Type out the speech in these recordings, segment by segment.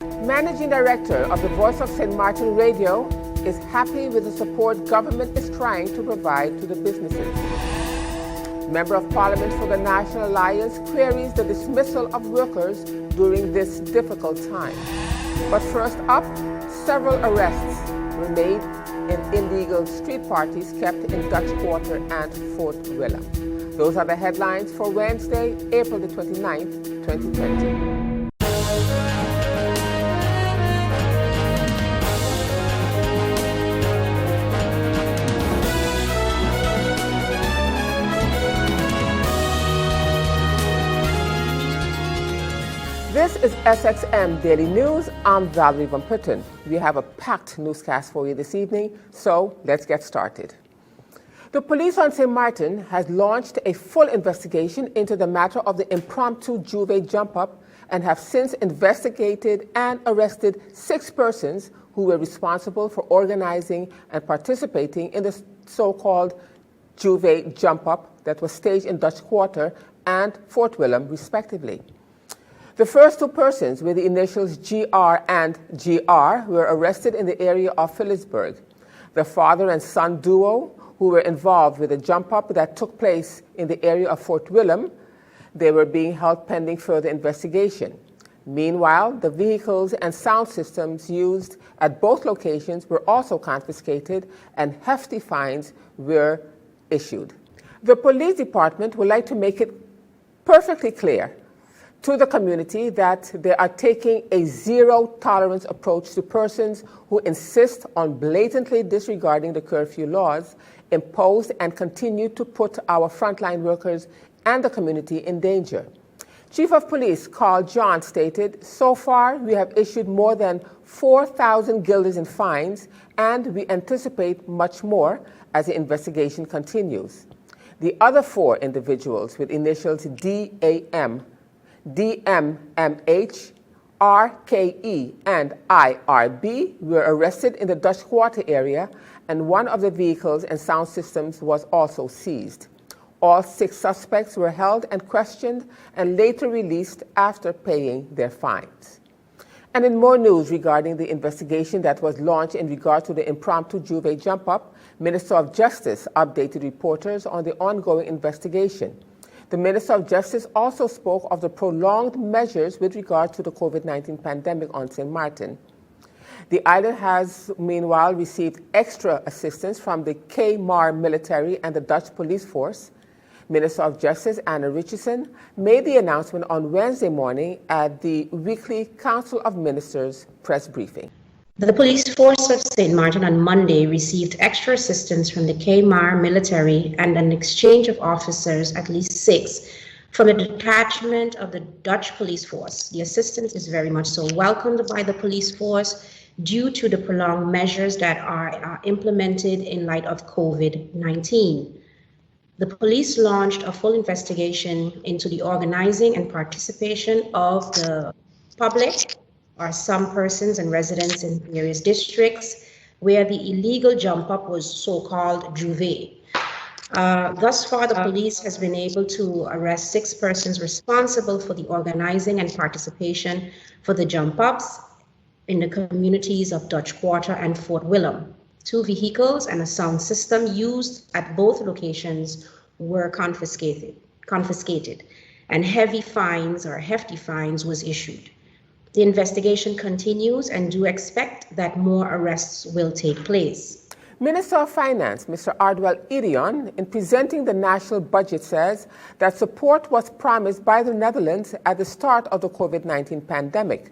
Managing Director of the Voice of St. Martin Radio is happy with the support government is trying to provide to the businesses. Member of Parliament for the National Alliance queries the dismissal of workers during this difficult time. But first up, several arrests were made in illegal street parties kept in Dutch Quarter and Fort Willem. Those are the headlines for Wednesday, April the 29th, 2020. This is SXM Daily News. I'm Valerie Van Putten. We have a packed newscast for you this evening, so let's get started. The police on St. Martin has launched a full investigation into the matter of the impromptu Juve jump-up and have since investigated and arrested 6 persons who were responsible for organizing and participating in the so-called Juve jump-up that was staged in Dutch Quarter and Fort Willem, respectively. The first 2 persons with the initials GR and GR were arrested in the area of Phillipsburg. The father and son duo who were involved with the jump-up that took place in the area of Fort Willem, they were being held pending further investigation. Meanwhile, the vehicles and sound systems used at both locations were also confiscated and hefty fines were issued. The police department would like to make it perfectly clear to the community that they are taking a zero-tolerance approach to persons who insist on blatantly disregarding the curfew laws imposed and continue to put our frontline workers and the community in danger. Chief of Police Carl John stated, "So far, we have issued more than 4,000 guilders in fines, and we anticipate much more as the investigation continues." The other 4 individuals with initials DAM, DMMH, RKE, and IRB were arrested in the Dutch Quarter area, and one of the vehicles and sound systems was also seized. All 6 suspects were held and questioned and later released after paying their fines. And in more news regarding the investigation that was launched in regard to the impromptu Juve jump-up, Minister of Justice updated reporters on the ongoing investigation. The Minister of Justice also spoke of the prolonged measures with regard to the COVID-19 pandemic on St. Martin. The island has, meanwhile, received extra assistance from the KMAR military and the Dutch police force. Minister of Justice Anna Richardson made the announcement on Wednesday morning at the weekly Council of Ministers press briefing. The police force of St. Martin on Monday received extra assistance from the KMAR military and an exchange of officers, at least 6, from a detachment of the Dutch police force. The assistance is very much so welcomed by the police force due to the prolonged measures that are implemented in light of COVID-19. The police launched a full investigation into the organizing and participation of the public or some persons and residents in various districts where the illegal jump-up was so-called Juve. Thus far, the police has been able to arrest 6 persons responsible for the organizing and participation for the jump-ups in the communities of Dutch Quarter and Fort Willem. 2 vehicles and a sound system used at both locations were confiscated, and hefty fines was issued. The investigation continues and do expect that more arrests will take place. Minister of Finance, Mr. Ardwell Irion, in presenting the national budget, says that support was promised by the Netherlands at the start of the COVID-19 pandemic.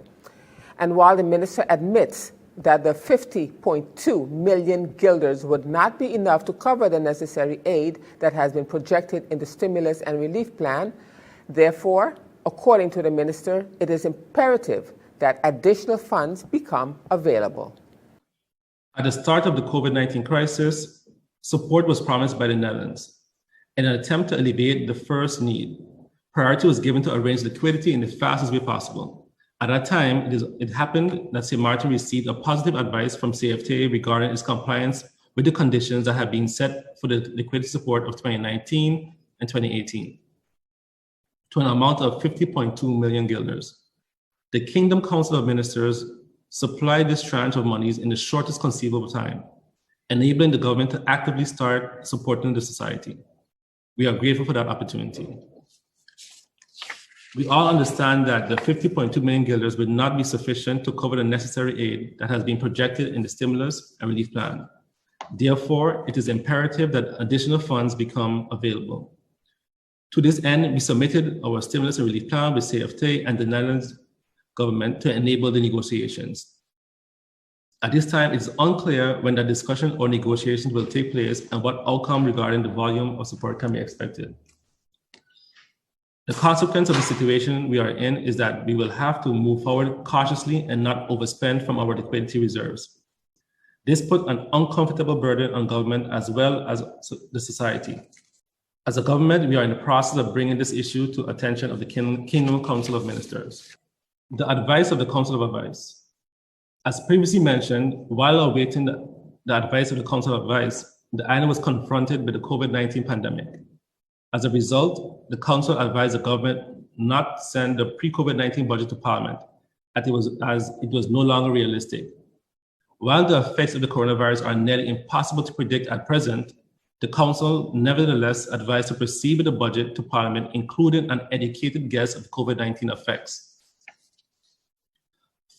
And while the minister admits that the 50.2 million guilders would not be enough to cover the necessary aid that has been projected in the stimulus and relief plan, therefore, according to the minister, it is imperative that additional funds become available. At the start of the COVID-19 crisis, support was promised by the Netherlands. In an attempt to alleviate the first need, priority was given to arrange liquidity in the fastest way possible. At that time, it happened that St. Martin received a positive advice from CFTA regarding its compliance with the conditions that have been set for the liquidity support of 2019 and 2018 to an amount of 50.2 million guilders. The Kingdom Council of Ministers supplied this tranche of monies in the shortest conceivable time, enabling the government to actively start supporting the society. We are grateful for that opportunity. We all understand that the 50.2 million guilders will not be sufficient to cover the necessary aid that has been projected in the stimulus and relief plan. Therefore, it is imperative that additional funds become available. To this end, we submitted our stimulus and relief plan with CFT and the Netherlands government to enable the negotiations. At this time, it is unclear when the discussion or negotiations will take place and what outcome regarding the volume of support can be expected. The consequence of the situation we are in is that we will have to move forward cautiously and not overspend from our liquidity reserves. This put an uncomfortable burden on government as well as the society. As a government, we are in the process of bringing this issue to attention of the Kingdom Council of Ministers. The advice of the Council of Advice. As previously mentioned, while awaiting the advice of the Council of Advice, the island was confronted with the COVID-19 pandemic. As a result, the Council advised the government not send the pre-COVID-19 budget to Parliament, as it was no longer realistic. While the effects of the coronavirus are nearly impossible to predict at present, the Council nevertheless advised to proceed with the budget to Parliament, including an educated guess of COVID-19 effects.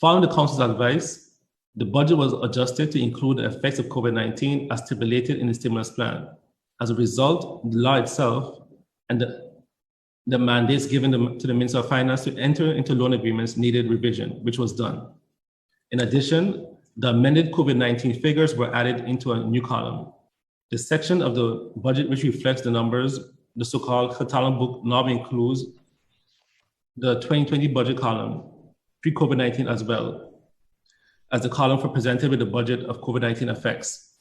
Following the Council's advice, the budget was adjusted to include the effects of COVID-19 as stipulated in the stimulus plan. As a result, the law itself and the mandates given to the Minister of Finance to enter into loan agreements needed revision, which was done. In addition, the amended COVID-19 figures were added into a new column. The section of the budget which reflects the numbers, the so-called Catalan book, now includes the 2020 budget column, pre-COVID-19 as well, as the column for presented with the budget of COVID-19 effects.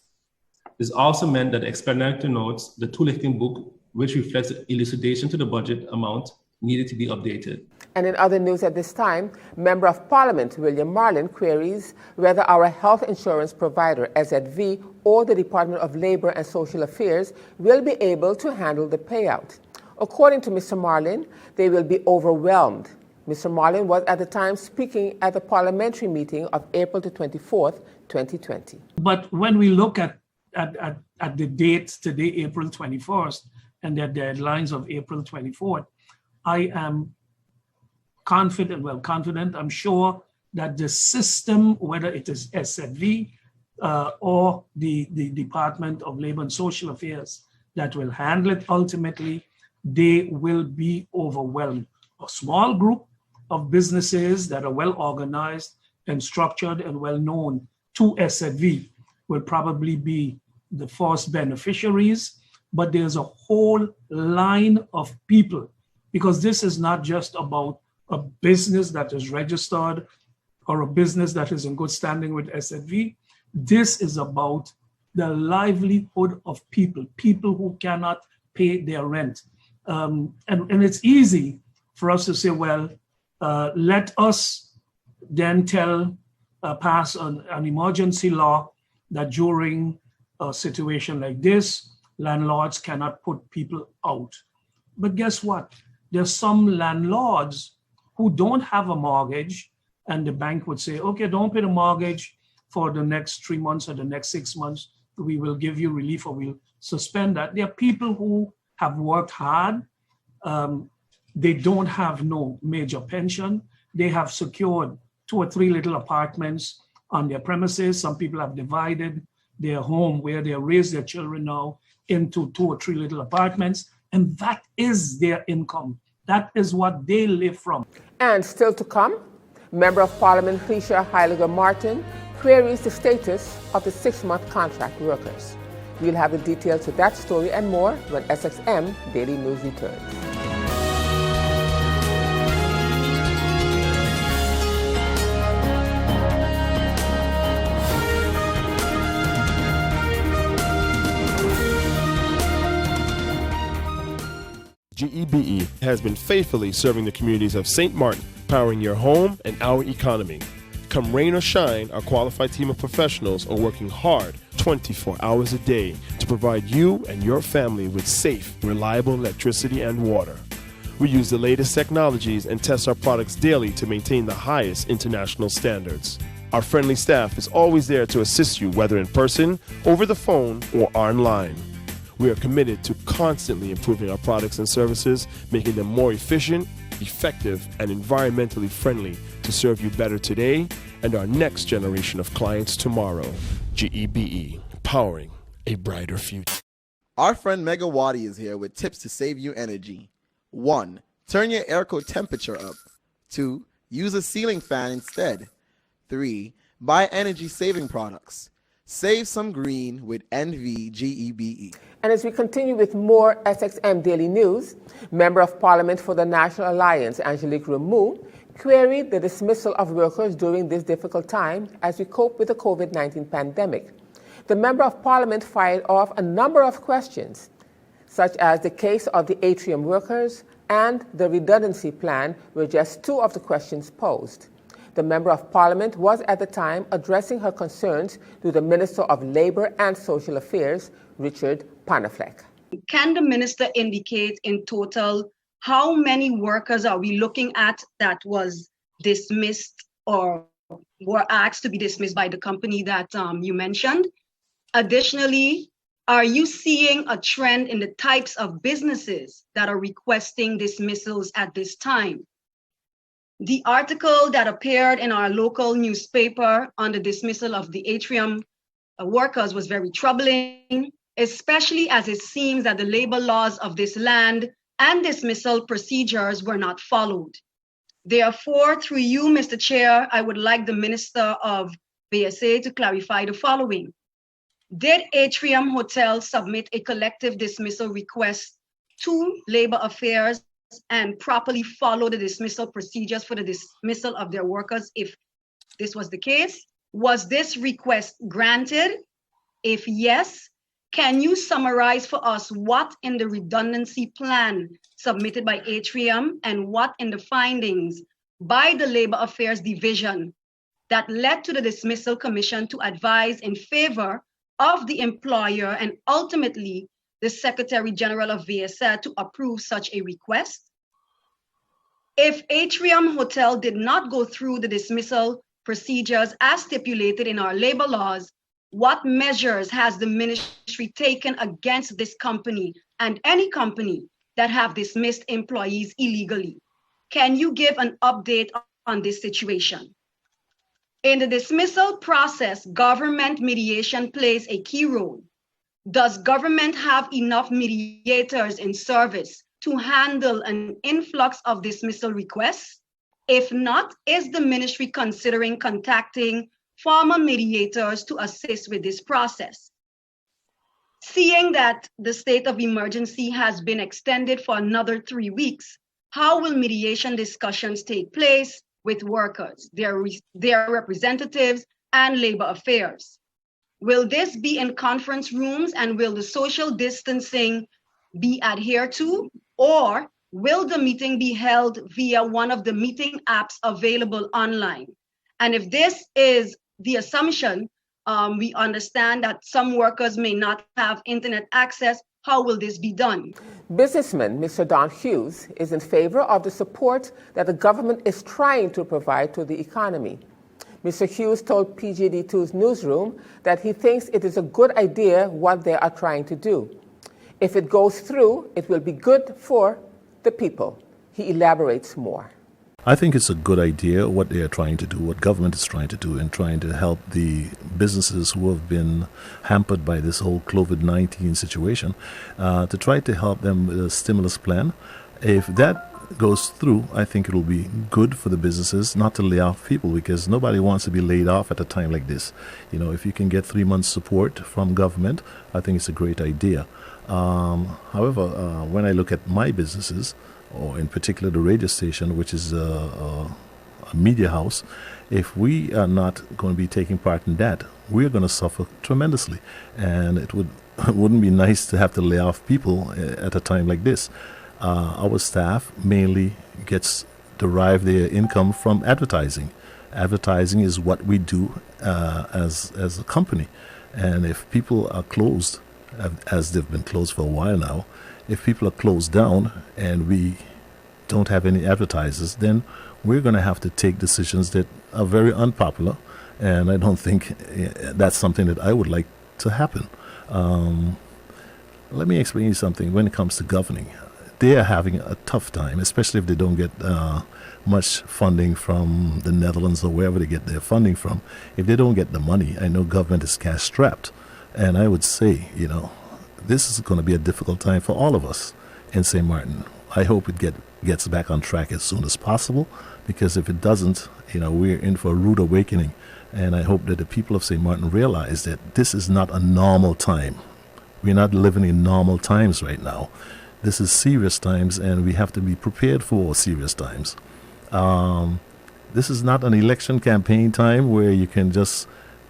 This also meant that the explanatory notes, the toolifting book, which reflects the elucidation to the budget amount, needed to be updated. And in other news at this time, Member of Parliament William Marlin queries whether our health insurance provider, SZV, or the Department of Labor and Social Affairs will be able to handle the payout. According to Mr. Marlin, they will be overwhelmed. Mr. Marlin was at the time speaking at the parliamentary meeting of April the 24th, 2020. But when we look at the dates today, April 21st, and the deadlines of April 24th, I am confident, I'm sure that the system, whether it is SZV or the Department of Labor and Social Affairs that will handle it ultimately, they will be overwhelmed. A small group of businesses that are well organized and structured and well known to SZV will probably be the first beneficiaries, but there's a whole line of people, because this is not just about a business that is registered or a business that is in good standing with SZV. This is about the livelihood of people who cannot pay their rent. And it's easy for us to say, well, let us then pass an emergency law that during a situation like this, landlords cannot put people out. But guess what? There's some landlords who don't have a mortgage, and the bank would say, okay, don't pay the mortgage for the next 3 months or the next 6 months. We will give you relief or we'll suspend that. There are people who have worked hard. They don't have no major pension. They have secured 2 or 3 little apartments on their premises. Some people have divided their home where they raise their children now into 2 or 3 little apartments. And that is their income. That is what they live from. And still to come, Member of Parliament Felicia Heiliger Martin queries the status of the 6-month contract workers. We'll have the details to that story and more when SXM Daily News returns. GEBE has been faithfully serving the communities of St. Martin, powering your home and our economy. Come rain or shine, our qualified team of professionals are working hard 24 hours a day to provide you and your family with safe, reliable electricity and water. We use the latest technologies and test our products daily to maintain the highest international standards. Our friendly staff is always there to assist you, whether in person, over the phone, or online. We are committed to constantly improving our products and services, making them more efficient, effective, and environmentally friendly to serve you better today and our next generation of clients tomorrow. GEBE, powering a brighter future. Our friend Megawati is here with tips to save you energy. 1. Turn your airco temperature up. 2. Use a ceiling fan instead. 3. Buy energy-saving products. Save some green with NVGEBE. And as we continue with more SXM Daily News, Member of Parliament for the National Alliance, Angelique Rameau, queried the dismissal of workers during this difficult time as we cope with the COVID-19 pandemic. The Member of Parliament fired off a number of questions, such as the case of the atrium workers and the redundancy plan were just two of the questions posed. The Member of Parliament was at the time addressing her concerns to the Minister of Labour and Social Affairs, Richard Panafleck. Can the Minister indicate in total how many workers are we looking at that was dismissed or were asked to be dismissed by the company that you mentioned? Additionally, are you seeing a trend in the types of businesses that are requesting dismissals at this time? The article that appeared in our local newspaper on the dismissal of the atrium workers was very troubling, especially as it seems that the labor laws of this land and dismissal procedures were not followed. Therefore, through you, Mr. Chair, I would like the Minister of VSA to clarify the following. Did Atrium Hotel submit a collective dismissal request to Labor Affairs and properly follow the dismissal procedures for the dismissal of their workers if this was the case? Was this request granted? If yes, can you summarize for us what in the redundancy plan submitted by Atrium and what in the findings by the Labor Affairs Division that led to the Dismissal Commission to advise in favor of the employer and ultimately the Secretary General of VSA to approve such a request? If Atrium Hotel did not go through the dismissal procedures as stipulated in our labor laws, what measures has the ministry taken against this company and any company that have dismissed employees illegally? Can you give an update on this situation? In the dismissal process, government mediation plays a key role. Does government have enough mediators in service to handle an influx of dismissal requests? If not, is the ministry considering contacting former mediators to assist with this process? Seeing that the state of emergency has been extended for another 3 weeks, how will mediation discussions take place with workers, their representatives, and labor affairs? Will this be in conference rooms and will the social distancing be adhered to? Or will the meeting be held via one of the meeting apps available online? And if this is the assumption, we understand that some workers may not have internet access. How will this be done? Businessman Mr. Don Hughes is in favor of the support that the government is trying to provide to the economy. Mr. Hughes told PGD2's newsroom that he thinks it is a good idea what they are trying to do. If it goes through, it will be good for the people. He elaborates more. I think it's a good idea what they are trying to do, what government is trying to do, and trying to help the businesses who have been hampered by this whole COVID-19 situation, to try to help them with a stimulus plan. If that goes through, I think it will be good for the businesses not to lay off people, because nobody wants to be laid off at a time like this. You know, if you can get 3 months support from government, I think it's a great idea. However, when I look at my businesses, or in particular the radio station, which is a media house, if we are not going to be taking part in that, we're going to suffer tremendously. And it wouldn't be nice to have to lay off people at a time like this. Our staff mainly derive their income from advertising. Advertising is what we do as a company. And if people are closed, as they've been closed for a while now, if people are closed down and we don't have any advertisers, then we're going to have to take decisions that are very unpopular. And I don't think that's something that I would like to happen. Let me explain you something. When it comes to governing, they are having a tough time, especially if they don't get much funding from the Netherlands or wherever they get their funding from. If they don't get the money, I know government is cash strapped. And I would say, this is going to be a difficult time for all of us in St. Martin. I hope it gets back on track as soon as possible, because if it doesn't, we're in for a rude awakening. And I hope that the people of St. Martin realize that this is not a normal time. We're not living in normal times right now. This is serious times, and we have to be prepared for serious times. This is not an election campaign time where you can just,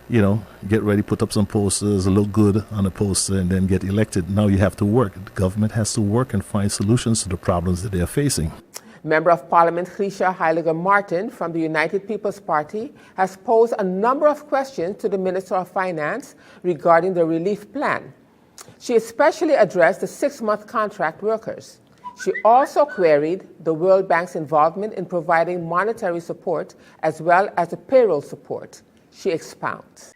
get ready, put up some posters, look good on a poster, and then get elected. Now you have to work. The government has to work and find solutions to the problems that they are facing. Member of Parliament Grisha Heiliger Martin from the United People's Party has posed a number of questions to the Minister of Finance regarding the relief plan. She especially addressed the 6-month contract workers. She also queried the World Bank's involvement in providing monetary support as well as the payroll support. She expounds.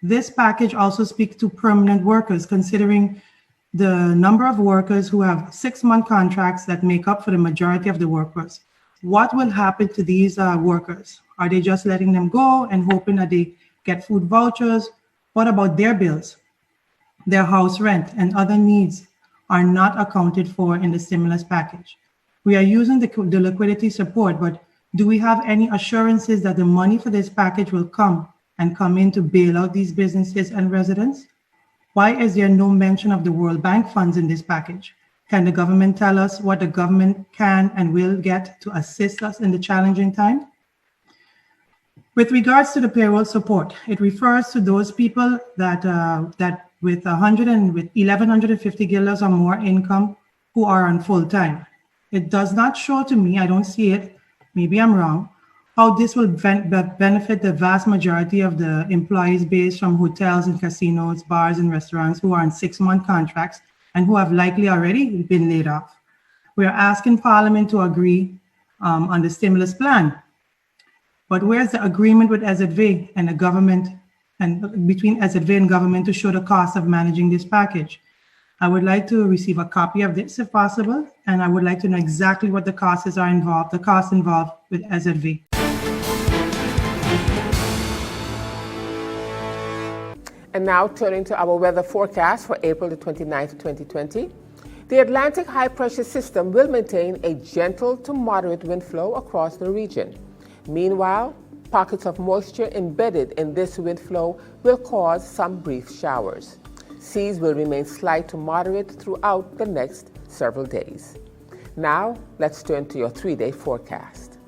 This package also speaks to permanent workers, considering the number of workers who have 6-month contracts that make up for the majority of the workers. What will happen to these workers? Are they just letting them go and hoping that they get food vouchers? What about their bills? Their house rent and other needs are not accounted for in the stimulus package. We are using the liquidity support, but do we have any assurances that the money for this package will come in to bail out these businesses and residents? Why is there no mention of the World Bank funds in this package? Can the government tell us what the government can and will get to assist us in the challenging time? With regards to the payroll support, it refers to those people that with 1,150 guilders or more income who are on full time. It does not show to me, I don't see it, maybe I'm wrong, how this will benefit the vast majority of the employees based from hotels and casinos, bars and restaurants who are on 6-month contracts and who have likely already been laid off. We are asking Parliament to agree on the stimulus plan. But where's the agreement with SZV and the government, and between SZV and government, to show the cost of managing this package? I would like to receive a copy of this if possible, and I would like to know exactly what the costs involved with SZV. And now turning to our weather forecast for April the 29th, 2020. The Atlantic high pressure system will maintain a gentle to moderate wind flow across the region. Meanwhile, pockets of moisture embedded in this wind flow will cause some brief showers. Seas will remain slight to moderate throughout the next several days. Now, let's turn to your 3-day forecast.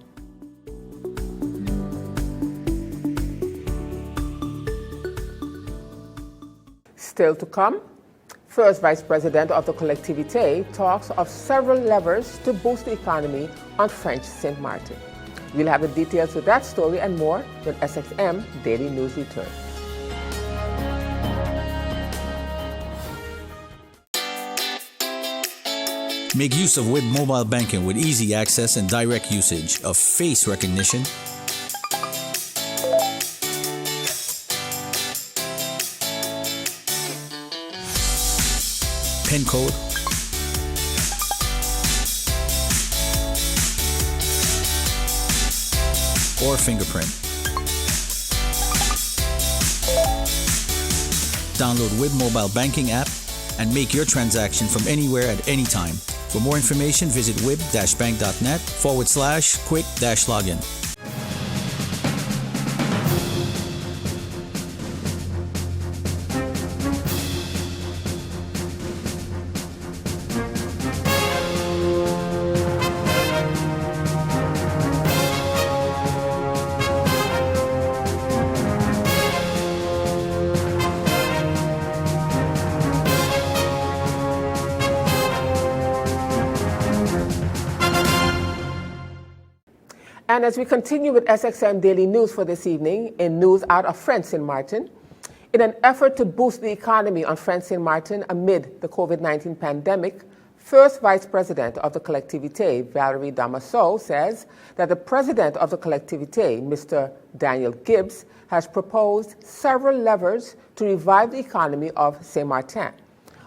Still to come, First Vice President of the Collectivité talks of several levers to boost the economy on French St. Martin. We'll have the details to that story and more when SXM Daily News returns. Make use of WIB mobile banking with easy access and direct usage of face recognition, PIN code, or fingerprint. Download WIB mobile banking app and make your transaction from anywhere at any time. For more information, visit wib-bank.net/quick-login. And as we continue with SXM Daily News for this evening, in news out of French St. Martin, in an effort to boost the economy on French St. Martin amid the COVID-19 pandemic, First Vice President of the Collectivité, Valerie Damaso, says that the President of the Collectivité, Mr. Daniel Gibbs, has proposed several levers to revive the economy of Saint-Martin.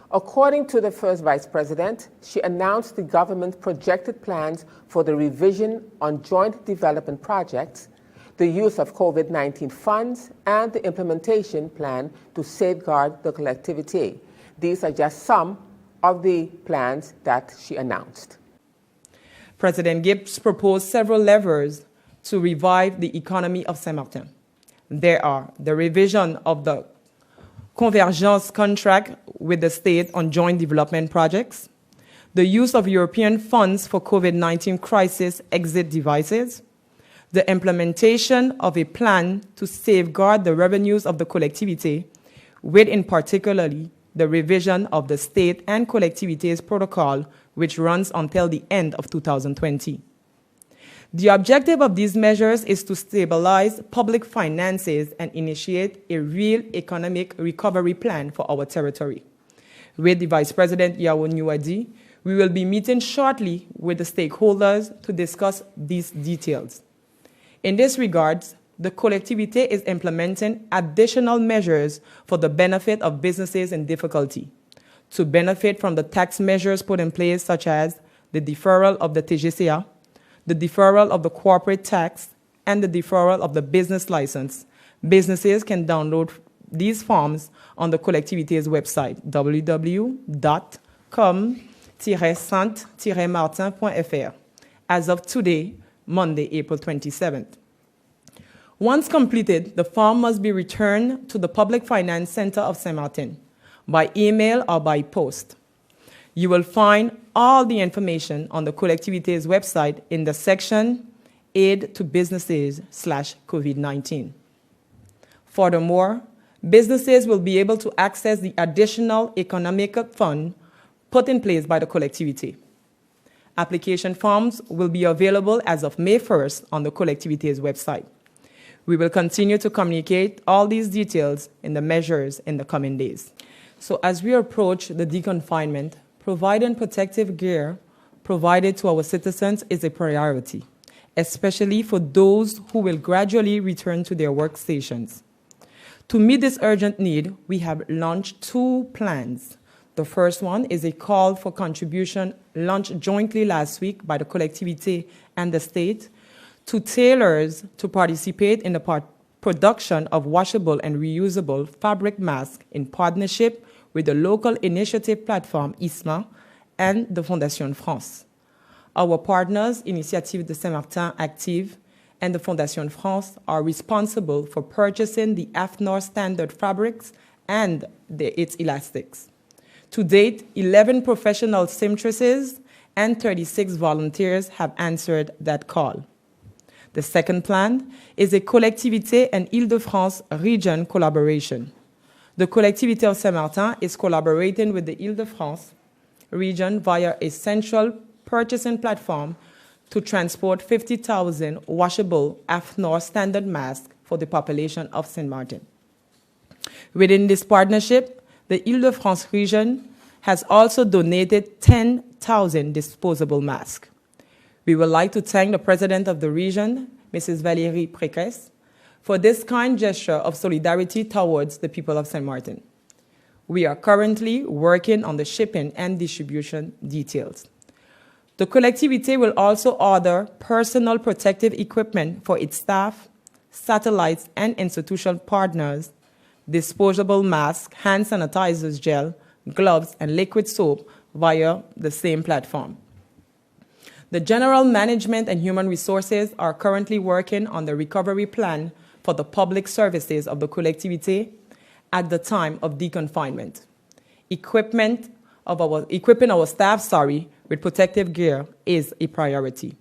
According to the First Vice President, she announced the government's projected plans for the revision on joint development projects, the use of COVID-19 funds, and the implementation plan to safeguard the collectivity. These are just some of the plans that she announced. President Gibbs proposed several levers to revive the economy of Saint-Martin. There are the revision of the convergence contract with the state on joint development projects, the use of European funds for COVID-19 crisis exit devices, the implementation of a plan to safeguard the revenues of the collectivity, with in particularly the revision of the state and collectivity's protocol, which runs until the end of 2020. The objective of these measures is to stabilize public finances and initiate a real economic recovery plan for our territory. With the Vice President Yao Nuadi, we will be meeting shortly with the stakeholders to discuss these details. In this regard, the collectivité is implementing additional measures for the benefit of businesses in difficulty, to benefit from the tax measures put in place, such as the deferral of the TGCA, the deferral of the corporate tax, and the deferral of the business license. Businesses can download these forms on the collectivité's website, www.com-saint-martin.fr, as of today, Monday, April 27th. Once completed, the form must be returned to the Public Finance Center of Saint-Martin by email or by post. You will find all the information on the collectivité's website in the section Aid to Businesses/COVID-19. Furthermore, businesses will be able to access the additional economic fund put in place by the collectivité. Application forms will be available as of May 1st on the collectivité's website. We will continue to communicate all these details in the measures in the coming days. So as we approach the deconfinement, providing protective gear provided to our citizens is a priority, especially for those who will gradually return to their workstations. To meet this urgent need, we have launched two plans. The first one is a call for contribution launched jointly last week by the collectivité and the state to tailors to participate in the production of washable and reusable fabric masks in partnership with the local initiative platform ISMA and the Fondation France. Our partners, Initiative de Saint-Martin Active and the Fondation France, are responsible for purchasing the AFNOR standard fabrics and its elastics. To date, 11 professional seamstresses and 36 volunteers have answered that call. The second plan is a collectivité and Île-de-France region collaboration. The collectivité of Saint-Martin is collaborating with the Île-de-France region via a central purchasing platform to transport 50,000 washable AFNOR standard masks for the population of Saint-Martin. Within this partnership, the Île-de-France region has also donated 10,000 disposable masks. We would like to thank the President of the region, Mrs. Valérie Pécresse, for this kind gesture of solidarity towards the people of Saint-Martin. We are currently working on the shipping and distribution details. The collectivité will also order personal protective equipment for its staff, satellites, and institutional partners, disposable masks, hand sanitizers gel, gloves, and liquid soap via the same platform. The General Management and Human Resources are currently working on the recovery plan for the public services of the collectivité at the time of deconfinement. Equipping our staff with protective gear is a priority.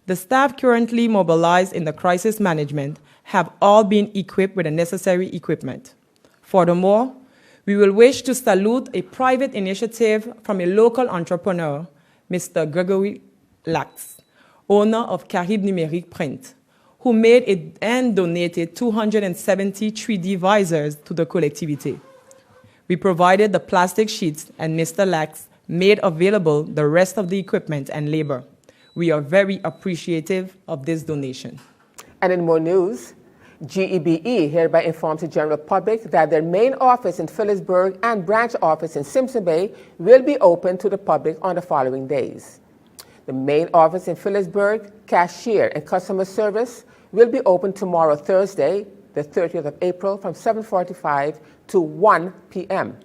The staff currently mobilized in the crisis management have all been equipped with the necessary equipment. Furthermore, we will wish to salute a private initiative from a local entrepreneur, Mr. Gregory Lax, owner of Caribe Numérique Print, who made and donated 270 3D visors to the collectivité. We provided the plastic sheets, and Mr. Lax made available the rest of the equipment and labor. We are very appreciative of this donation. And in more news, GEBE hereby informs the general public that their main office in Phillipsburg and branch office in Simpson Bay will be open to the public on the following days. The main office in Phillipsburg, cashier and customer service will be open tomorrow, Thursday, the 30th of April, from 7:45 to 1 p.m.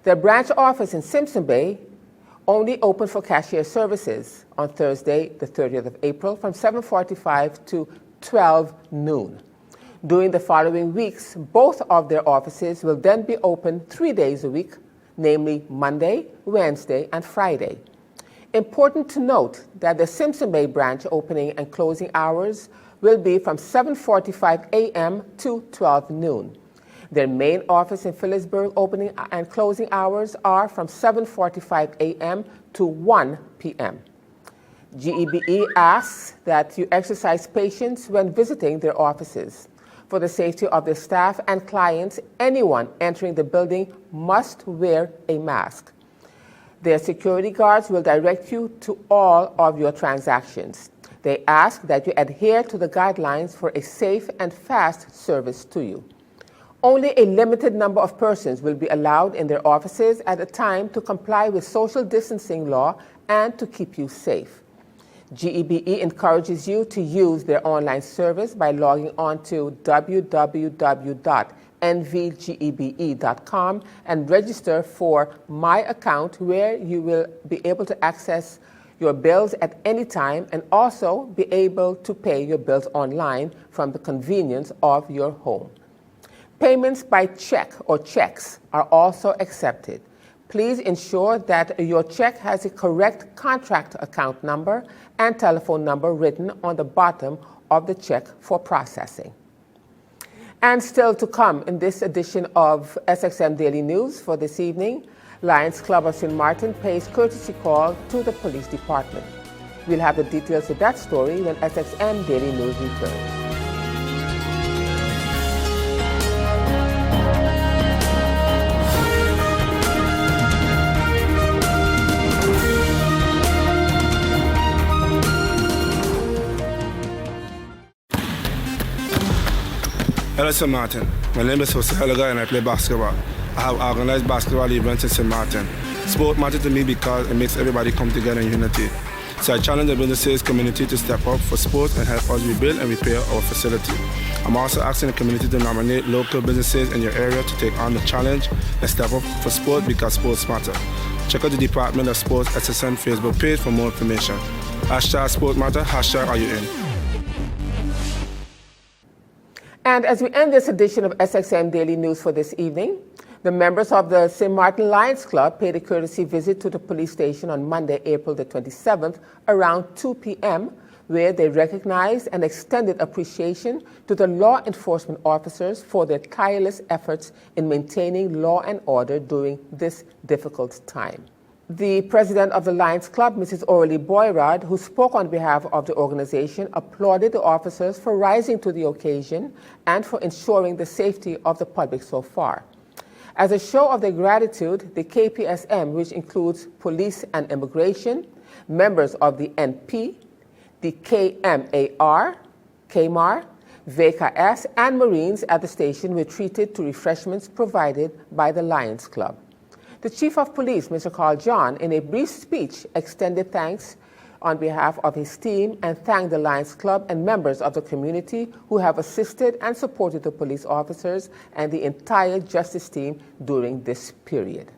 The branch office in Simpson Bay only open for cashier services on Thursday, the 30th of April, from 7:45 to 12 noon. During the following weeks, both of their offices will then be open 3 days a week, namely Monday, Wednesday, and Friday. Important to note that the Simpson Bay branch opening and closing hours will be from 7:45 a.m. to 12 noon. Their main office in Phillipsburg opening and closing hours are from 7:45 a.m. to 1 p.m. GEBE asks that you exercise patience when visiting their offices. For the safety of their staff and clients, anyone entering the building must wear a mask. Their security guards will direct you to all of your transactions. They ask that you adhere to the guidelines for a safe and fast service to you. Only a limited number of persons will be allowed in their offices at a time to comply with social distancing law and to keep you safe. GEBE encourages you to use their online service by logging on to www.nvgebe.com and register for My Account, where you will be able to access your bills at any time and also be able to pay your bills online from the convenience of your home. Payments by check or checks are also accepted. Please ensure that your check has a correct contract account number and telephone number written on the bottom of the check for processing. And still to come in this edition of SXM Daily News for this evening, Lions Club of St. Martin pays courtesy call to the police department. We'll have the details of that story when SXM Daily News returns. Hello, St. Martin. My name is Jose Helaga and I play basketball. I have organized basketball events in St. Martin. Sport matters to me because it makes everybody come together in unity. So I challenge the businesses community to step up for sports and help us rebuild and repair our facility. I'm also asking the community to nominate local businesses in your area to take on the challenge and step up for sport because sports matter. Check out the Department of Sports SXM Facebook page for more information. Hashtag Sport Matter, hashtag Are You In? And as we end this edition of SXM Daily News for this evening, the members of the St. Martin Lions Club paid a courtesy visit to the police station on Monday, April the 27th, around 2 p.m., where they recognized and extended appreciation to the law enforcement officers for their tireless efforts in maintaining law and order during this difficult time. The president of the Lions Club, Mrs. Aurelie Boyrad, who spoke on behalf of the organization, applauded the officers for rising to the occasion and for ensuring the safety of the public so far. As a show of their gratitude, the KPSM, which includes police and immigration, members of the NP, the KMAR, VKS, and Marines at the station were treated to refreshments provided by the Lions Club. The Chief of Police, Mr. Carl John, in a brief speech, extended thanks on behalf of his team and thanked the Lions Club and members of the community who have assisted and supported the police officers and the entire justice team during this period.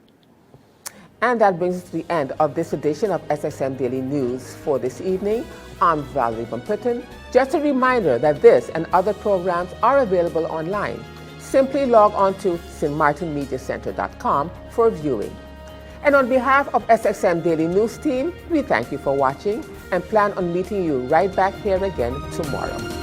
And that brings us to the end of this edition of SXM Daily News for this evening. I'm Valerie Van Putten. Just a reminder that this and other programs are available online. Simply log on to stmartinmediacenter.com for viewing. And on behalf of SXM Daily News team, we thank you for watching and plan on meeting you right back here again tomorrow.